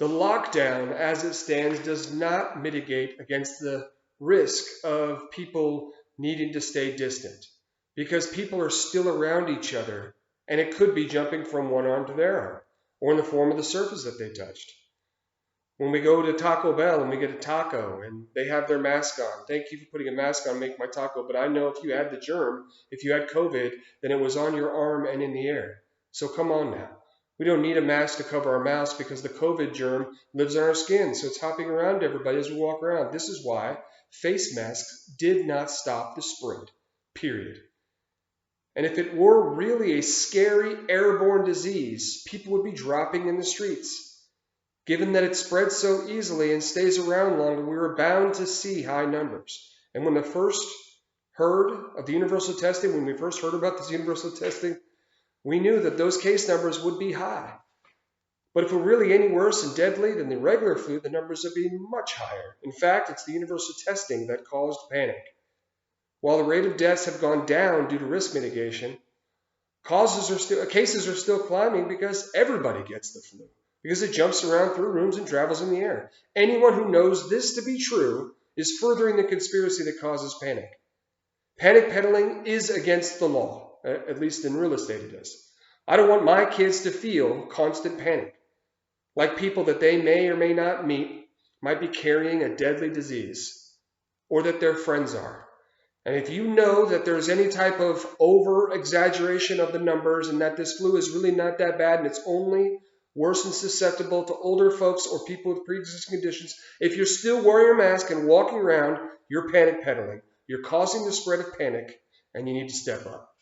The lockdown, as it stands, does not mitigate against the risk of people needing to stay distant because people are still around each other and it could be jumping from one arm to their arm or in the form of the surface that they touched. When we go to Taco Bell and we get a taco and they have their mask on, thank you for putting a mask on, make my taco, but I know if you had the germ, if you had COVID, then it was on your arm and in the air. So come on now. We don't need a mask to cover our mouths because the COVID germ lives on our skin, so it's hopping around everybody as we walk around. This is why face masks did not stop the spread, period. And if it were really a scary airborne disease, people would be dropping in the streets. Given that it spreads so easily and stays around longer, we were bound to see high numbers. And when the first heard of the universal testing, when we first heard about this universal testing, we knew that those case numbers would be high. But if it were really any worse and deadly than the regular flu, the numbers would be much higher. In fact, it's the universal testing that caused panic. While the rate of deaths have gone down due to risk mitigation, cases are still climbing because everybody gets the flu, because it jumps around through rooms and travels in the air. Anyone who knows this to be true is furthering the conspiracy that causes panic. Panic peddling is against the law, at least in real estate it is. I don't want my kids to feel constant panic, like people that they may or may not meet might be carrying a deadly disease, or that their friends are. And if you know that there's any type of over-exaggeration of the numbers and that this flu is really not that bad and it's only worse and susceptible to older folks or people with pre-existing conditions, if you're still wearing your mask and walking around, you're panic peddling. You're causing the spread of panic, and you need to step up.